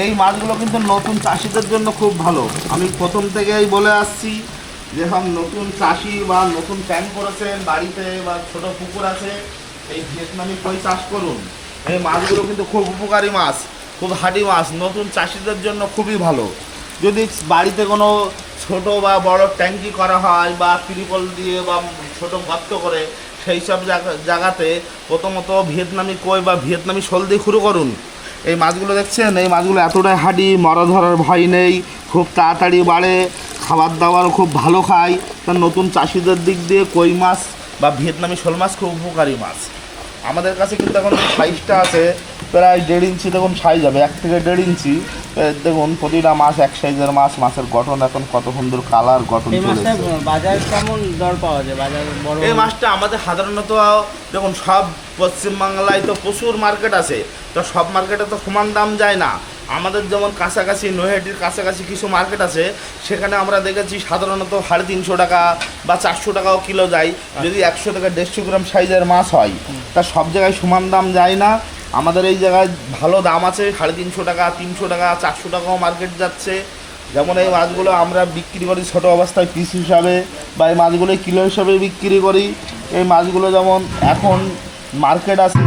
B: এই মাছগুলো কিন্তু নতুন চাষিদের জন্য খুব ভালো। আমি প্রথম থেকেই বলে আসছি যে সব নতুন চাষি বা নতুন ট্যাঙ্ক করেছেন বাড়িতে বা ছোট পুকুর আছে, এই ভিয়েতনামি কই চাষ করুন। এই মাছগুলো কিন্তু খুব উপকারী মাছ, খুব হাঁটি মাছ, নতুন চাষিদের জন্য খুবই ভালো। যদি বাড়িতে কোনো ছোট বা বড় ট্যাঙ্কি করা হয় বা ত্রিপল দিয়ে বা ছোট গর্ত করে, সেই সব জায়গাতে প্রথমত ভিয়েতনামি কই বা ভিয়েতনামি শোল দিয়ে শুরু করুন। এই মাছগুলো দেখছেন, এই মাছগুলো এতটাই হাঁটি, মরা ধরার ভয় নেই, খুব তাড়াতাড়ি বাড়ে, খাবার দাবারও খুব ভালো খায়। তার নতুন চাষিদের দিক দিয়ে কই মাছ বা ভিয়েতনামি শোল মাছ খুব উপকারী মাছ। আমাদের কাছে কিন্তু এখন সাইজটা আছে প্রায় 1.5 ইঞ্চি, দেখুন সাইজ হবে 1 থেকে 1.5 ইঞ্চি। দেখুন প্রতিটা মাছ এক সাইজের মাছ, মাছের গঠন এখন কত সুন্দর কালার গঠন চলেছে।
A: বাজার কেমন দর পাওয়া যায়? বাজার বড়
B: এই মাছটা আমাদের সাধারণত দেখুন সব পশ্চিমবাংলায় তো প্রচুর মার্কেট আছে, তো সব মার্কেটে তো সমান দাম যায় না। আমাদের যেমন কাছাকাছি নৈহাটির কাছাকাছি কিছু মার্কেট আছে, সেখানে আমরা দেখেছি সাধারণত 350 টাকা বা 400 টাকাও কিলো যায়। যদি 100 থেকে 150 গ্রাম সাইজের মাছ হয়, তা সব জায়গায় সমান দাম যায় না। আমাদের এই জায়গায় ভালো দাম আছে, 350 টাকা, 300 টাকা, 400 টাকাও মার্কেট যাচ্ছে। যেমন এই মাছগুলো আমরা বিক্রি করি ছোট অবস্থায় পিস হিসাবে, বা এই মাছগুলো কিলো হিসাবে বিক্রি করি। এই মাছগুলো যেমন এখন মার্কেট আছে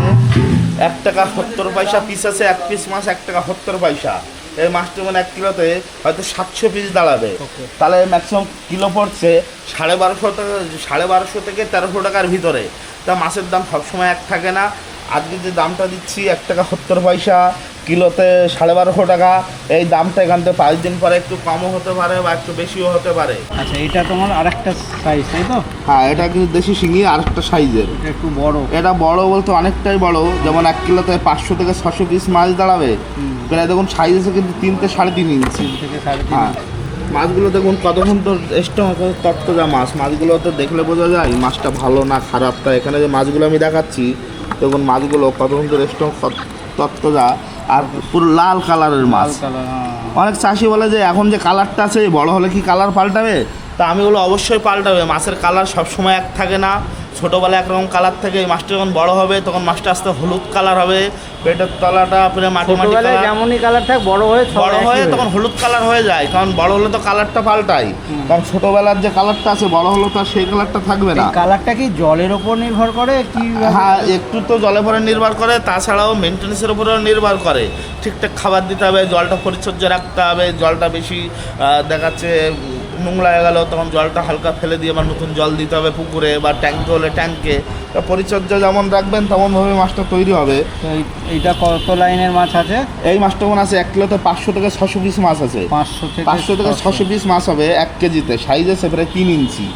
B: 1 টাকা 70 পয়সা পিস আছে, 1 পিস মাছ 1 টাকা 70 পয়সা। এই মাছটা মানে 1 কিলোতে হয়তো 700 পিস দাঁড়াবে, তাহলে ম্যাক্সিমাম কিলো পড়ছে 1250 টাকা, 1250 থেকে 1300 টাকার ভিতরে। তা মাছের দাম সবসময় এক থাকে না। আজকে যে দামটা দিচ্ছি 1 টাকা 70 পয়সা, কিলোতে 1250 টাকা, এই দামটা এখান থেকে 5 দিন পরে একটু কমও হতে পারে বা একটু বেশিও হতে পারে।
A: আচ্ছা, এটা তোমার আরেকটা সাইজ, তাই তো?
B: হ্যাঁ, এটা কিন্তু দেশি শিঙি আরেকটা সাইজের,
A: এটা একটু বড়।
B: এটা বড় বলতে অনেকটাই বড়, যেমন 1 কিলোতে 500 থেকে 600 পিস মাছ দাঁড়াবে। প্রায় দেখুন সাইজ আছে কিন্তু 3 থেকে 3.5 ইঞ্চি। হ্যাঁ, মাছগুলো দেখুন কত সুন্দর তত্ত্বজা মাছ। মাছগুলো তো দেখলে বোঝা যায় মাছটা ভালো না খারাপ। তা এখানে যে মাছগুলো আমি দেখাচ্ছি, দেখুন মাছগুলো কত সুন্দর তত্ত্বজা আর পুরো লাল কালারের মাছ। অনেক চাষি বলে যে এখন যে কালারটা আছে বড় হলে কি কালার পাল্টাবে? তা আমি বলো অবশ্যই পাল্টাবে। মাছের কালার সবসময় এক থাকে না। ছোটোবেলায় একরকম কালার থাকে, এই মাছটা যখন বড় হবে তখন মাছটা আস্তে হলুদ কালার হবে, পেটের তলাটা পুরো মাটি মাটি কালার।
A: যেমনই কালার থাকে বড় হয়ে
B: তখন হলুদ কালার হয়ে যায়, কারণ বড় হলে তো কালারটা পাল্টায়। কারণ ছোটোবেলার যে কালারটা আছে বড় হলে তো আর সেই কালারটা থাকবে না।
A: কালারটা কি জলের ওপর নির্ভর করে কি?
B: হ্যাঁ, একটু তো জলের উপরে নির্ভর করে, তাছাড়াও মেনটেন্যান্সের উপরেও নির্ভর করে। ঠিকঠাক খাবার দিতে হবে, জলটা পরিচর্যা রাখতে হবে। জলটা বেশি দেখাচ্ছে নোংরা হয়ে গেল, তখন জলটা হালকা ফেলে দিয়ে আবার নতুন জল দিতে হবে পুকুরে বা ট্যাঙ্কে হলে ট্যাঙ্কে। পরিচর্যা যেমন রাখবেন তেমনভাবে মাছটা তৈরি হবে।
A: এইটা কত লাইনের মাছ আছে?
B: এই মাছটা মনে আছে 1 কিলোতে 500 থেকে 600 পিস মাছ আছে। 500 থেকে 600 পিস মাছ হবে 1 কেজিতে। সাইজ আছে প্রায় 3 ইঞ্চি।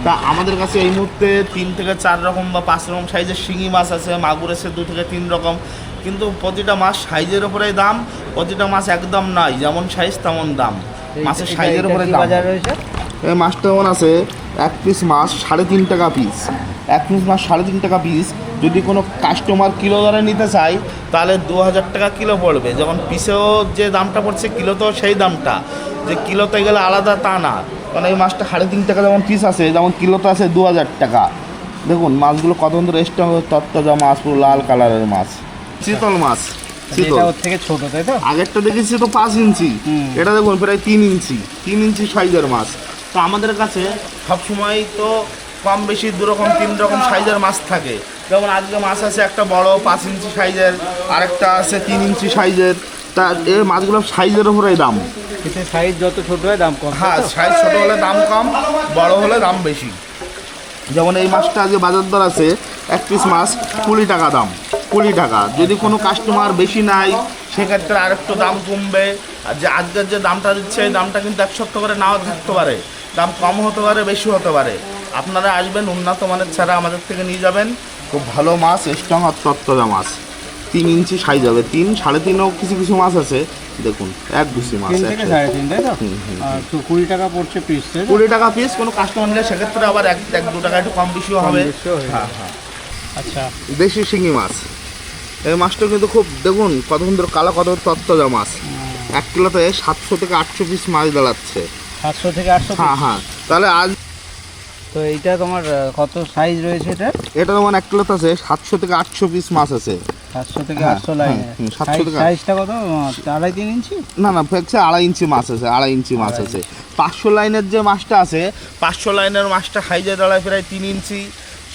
B: তা আমাদের কাছে এই মুহূর্তে 3 থেকে 4 রকম বা 5 রকম সাইজের শিঙি মাছ আছে, মাগুর আছে 2 থেকে 3 রকম। কিন্তু প্রতিটা মাছ সাইজের উপরেই দাম, প্রতিটা মাছ একদম নয়, যেমন সাইজ তেমন দাম। মাছের সাইজের উপরে দাম। এই মাছটা যেমন আছে 1 পিস মাছ 3.5 টাকা পিস, 1 পিস মাছ 3.5 টাকা পিস। যদি কোনো কাস্টমার কিলো দরে নিতে চায় তাহলে 2000 টাকা কিলো পড়বে। যেমন পিসেও যে দামটা পড়ছে কিলোতেও সেই দামটা, যে কিলোতে গেলে আলাদা তা না। কারণ এই মাছটা 3.5 টাকা যেমন পিস আছে, যেমন কিলোতে আছে 2000 টাকা। দেখুন মাছগুলো কত সুন্দর স্ট্রং, তত্তাজা মাছ, পুরো লাল কালারের মাছ, চিতল মাছ। চিতল
A: এটা ওর থেকে ছোট, তাই তো?
B: আগেরটা দেখেছি তো 5 ইঞ্চি, এটা দেখুন প্রায় 3 ইঞ্চি সাইজের মাছ। তো আমাদের কাছে সবসময় তো কম বেশি 2 রকম 3 রকম সাইজের মাছ থাকে। যেমন আজকে মাছ আছে একটা বড় 5 ইঞ্চি সাইজের, আরেকটা আছে 3 ইঞ্চি সাইজের। তা এই মাছগুলো সাইজের উপরেই দাম।
A: কিন্তু সাইজ যত ছোট হয় দাম কম।
B: হ্যাঁ, সাইজ ছোটো হলে দাম কম, বড় হলে দাম বেশি। যেমন এই মাছটা আজকে বাজার দর আছে, এক পিস মাছ 20 টাকা দাম, 20 টাকা। যদি কোনো কাস্টমার বেশি নাই সেক্ষেত্রে আরেকটু দাম কমবে। আর যে আজকের যে দামটা দিচ্ছে এই দামটা কিন্তু এক সপ্তাহ করে নাও থাকতে পারে, দাম কম হতে পারে, বেশি হতে পারে। আপনারা আসবেন, উন্নত মানের ছাড়া আমাদের থেকে নিয়ে যাবেন। খুব ভালো মাছ, স্ট্রং আর তত্তাজা মাছ। 3 ইঞ্চি সাইজ হবে, 3, 3.5 কিছু কিছু মাছ আছে। দেখুন এক গুছি মাছ,
A: 3 থেকে 3.5, তাই তো? আর তো 20 টাকা পড়ছে পিস, তাই তো?
B: 20 টাকা পিস। কোনো কাস্টমার নিলে সেক্ষেত্রে আবার 1-2 টাকা একটু কম বেশিও হবে। হ্যাঁ হ্যাঁ।
A: আচ্ছা,
B: দেশি শিঙি মাছ, এই মাছটা কিন্তু খুব, দেখুন কত সুন্দর কালো, কত তত্তাজা মাছ। 1 কিলোতে 700 থেকে 800 পিস মাছ দাঁড়াচ্ছে।
A: 700 থেকে 800
B: হ্যাঁ হ্যাঁ। তাহলে আজ
A: তো এইটা তোমার কত সাইজ রয়েছে এটা?
B: এটা যেমন 1 কিলোতে আছে 700 থেকে 800 পিস মাছ আছে।
A: 700 থেকে
B: হ্যাঁ,
A: 800 লাইনে।
B: 700 থেকে
A: সাইজটা কত? 2.5-3 ইঞ্চি?
B: না না, হচ্ছে 2.5 ইঞ্চি মাছ আছে, 2.5 ইঞ্চি মাছ আছে। 500 লাইনের যে মাছটা আছে, 500 লাইনের মাছটা সাইজে দাঁড়ায় প্রায় 3 ইঞ্চি।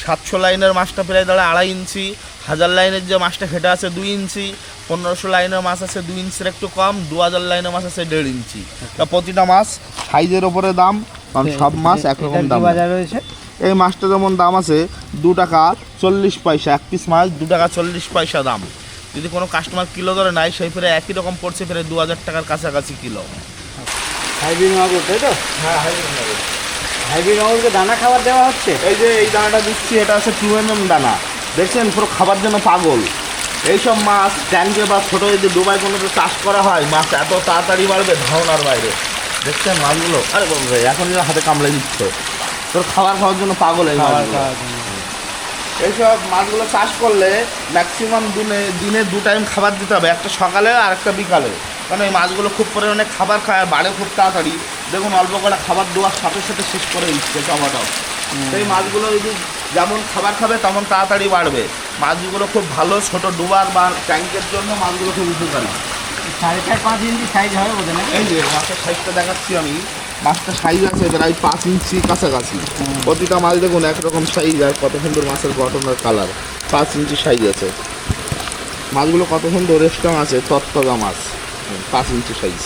B: 700 লাইনের মাছটা প্রায় দাঁড়ায় 2.5 ইঞ্চি। 1000 লাইনের যে মাছটা সেটা আছে 2 ইঞ্চি। 1500 লাইনের মাছ আছে 2 ইঞ্চির একটু কম। 2000 লাইনের মাছ আছে 1.5 ইঞ্চি। তা প্রতিটা মাছ সাইজের ওপরে দাম, কারণ সব মাছ একরকম
A: এটার
B: দাম
A: কি বাজার রয়েছে?
B: এই মাছটা যেমন দাম আছে 2 টাকা 40 পয়সা, এক পিস মাছ 2 টাকা 40 পয়সা দাম। যদি কোনো কাস্টমার কিলো ধরে নেয় সেই ফেরে একই রকম পড়ছে, ফেরে 2000 টাকার কাছাকাছি কিলো।
A: হাইব্রিড মাগুর, তাই তো?
B: হ্যাঁ,
A: হাইব্রিড মাগুরকে দানা খাবার দেওয়া হচ্ছে?
B: এই যে এই দানাটা দিচ্ছি, এটা আছে 2mm দানা। দেখছেন পুরো খাবার জন্য পাগল। এইসব মাছ ট্যাঙ্কে বা ছোটো যদি ডুবাই কোনোতে চাষ করা হয়, মাছ এত তাড়াতাড়ি বাড়বে ধারণার বাইরে। দেখছেন মাছগুলো, আরে বলবে এখন যেন হাতে কামড়ে দিচ্ছে। তোর খাবার খাওয়ার জন্য পাগল এই মাছগুলো। এইসব মাছগুলো চাষ করলে ম্যাক্সিমাম দিনে 2 টাইম খাবার দিতে হবে, একটা সকালে আর একটা বিকালে। কারণ এই মাছগুলো খুব পরিমাণে খাবার খায়, বাড়ে খুব তাড়াতাড়ি। দেখুন অল্প করে খাবার দেওয়ার সাথে সাথে শেষ করে দিচ্ছে টমাটো। সেই মাছগুলো যদি যেমন খাবার খাবে তেমন তাড়াতাড়ি বাড়বে। মাছগুলো খুব ভালো, ছোট ডুবার বা ট্যাঙ্কের জন্য মাছগুলো খুব উপকারী।
A: 4.5-5 ইঞ্চি সাইজ হবে বোধ হয়।
B: এই যে মাছের সাইজটা দেখাচ্ছি আমি, মাছটা সাইজ আছে প্রায় 5 ইঞ্চি কাছাকাছি। প্রতিটা মাছ দেখুন একরকম সাইজ, আর কত সুন্দর মাছের গঠন আর কালার। 5 ইঞ্চি সাইজ আছে মাছগুলো, কত সুন্দর স্ট্রং আছে, তত্তাজা মাছ। 5 ইঞ্চি সাইজ।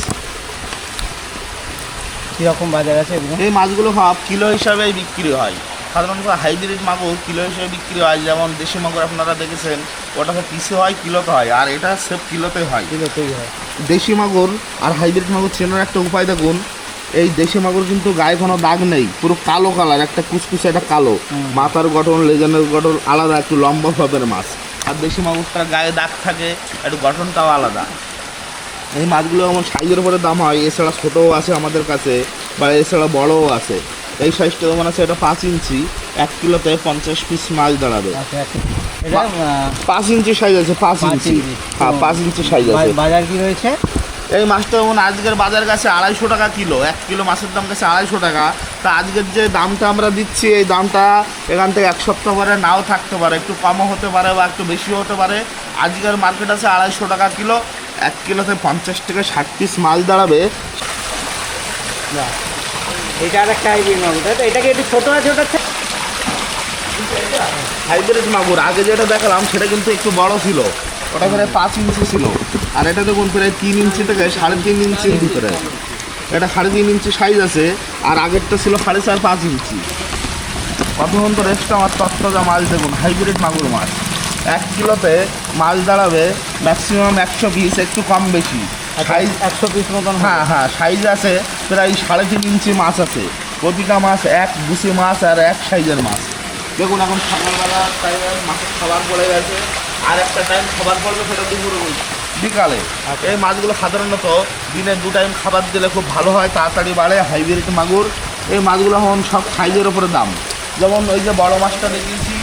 A: কীরকম বাজার আছে এগুলো?
B: এই মাছগুলো সব কিলো হিসাবেই বিক্রি হয়। সাধারণত হাইব্রিড মাগুর কিলো হিসেবে বিক্রি হয়। যেমন দেশি মাগুর আপনারা দেখেছেন, ওটাকে পিসে হয়, কিলোতে হয়, আর এটা সেফ কিলোতে হয়।
A: কিলোতেই হয়।
B: দেশি মাগুর আর হাইব্রিড মাগুর চেনার একটা উপায় দেখুন, এই দেশি মাগুর কিন্তু গায়ে কোনো দাগ নেই, পুরো কালো কালার, একটা কুচকুচে, একটা কালো মাথার গঠন, লেজানের গঠন আলাদা, একটু লম্বা ভাবের মাছ। আর দেশি মাগুরটার গায়ে দাগ থাকে, একটু গঠনটাও আলাদা। এই মাছগুলো যেমন সাইজের উপরে দাম হয়, এছাড়া ছোটোও আছে আমাদের কাছে, বা এছাড়া বড়ও আছে। এই সাইজটা যেমন আছে, এটা 5 ইঞ্চি, 1 কিলোতে 50 পিস মাছ দাঁড়াবে।
A: এটা
B: 5 ইঞ্চি সাইজ আছে, 5 ইঞ্চি। হ্যাঁ, 5 ইঞ্চি সাইজ আছে।
A: বাজার কি রয়েছে?
B: এই মাছটা যেমন আজকের বাজার কাছে 250 টাকা কিলো। 1 কিলো মাছের দাম কাছে 250 টাকা। তা আজকের যে দামটা আমরা দিচ্ছি, এই দামটা এখান থেকে 1 সপ্তাহ পরে নাও থাকতে পারে, একটু কমও হতে পারে বা একটু বেশিও হতে পারে। আজকের মার্কেট আছে 250 টাকা কিলো। 1 কিলোতে 50 থেকে 60 পিস মাছ দাঁড়াবে।
A: এটা আর একটা হাইব্রিড মাগুর, তাই তো? এটা কি একটু ছোটো আছে ওটার থেকে?
B: হাইব্রিড মাগুর আগে যেটা দেখালাম সেটা কিন্তু একটু বড় ছিল, ওটা প্রায় 5 ইঞ্চি ছিল। আর এটা দেখুন প্রায় 3 ইঞ্চি থেকে 3.5 ইঞ্চির ভিতরে। এটা 3.5 ইঞ্চি সাইজ আছে, আর আগেরটা ছিল 4.5-5 ইঞ্চি। কত সুন্দর রেস্টটা আমার তত্তাজা মাছ দেখুন, হাইব্রিড মাগুর মাছ। 1 কিলোতে মাছ দাঁড়াবে ম্যাক্সিমাম 100 পিস, একটু কম বেশি সাইজ।
A: 100 পিস মতন?
B: হ্যাঁ হ্যাঁ, সাইজ আছে প্রায় 3.5 ইঞ্চি মাছ আছে। প্রতিটা মাছ এক গুছি মাছ আর এক সাইজের মাছ। দেখুন এখন সকালবেলা টাইমে মাছের খাবার পড়ে গেছে, আর একটা টাইম খাবার পড়বে, সেটা দুপুরে বিকালে। এই মাছগুলো সাধারণত দিনে 2 টাইম খাবার দিলে খুব ভালো হয়, তাড়াতাড়ি বাড়ে। হাইব্রিড মাগুর এই মাছগুলো এখন সব সাইজের ওপরে দাম। যেমন ওই যে বড় মাছটা দেখিয়েছি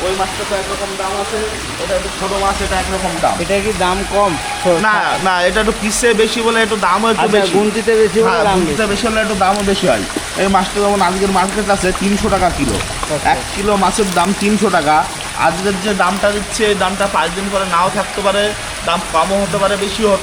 B: ওই মাছটা তো একরকম দাম আছে, এটা একটু ছোটো মাছ, এটা একরকম দাম।
A: এটা কি দাম কম?
B: না না, এটা একটু পিসে বেশি বলে একটু দামও একটু
A: আচ্ছা,
B: বেশি।
A: গুনতিতে বেশি বলে
B: হ্যাঁ,
A: দাম
B: গুনতিতে বেশি হলে একটু দামও বেশি হয়। এই মাছটা যেমন আজকের মার্কেট আছে 300 টাকা কিলো।
A: আচ্ছা।
B: 1 কিলো মাছের দাম 300 টাকা। আজকের যে দামটা দিচ্ছে, এই দামটা 5 দিন পরে নাও থাকতে পারে, দাম কমও হতে পারে, বেশিও হতে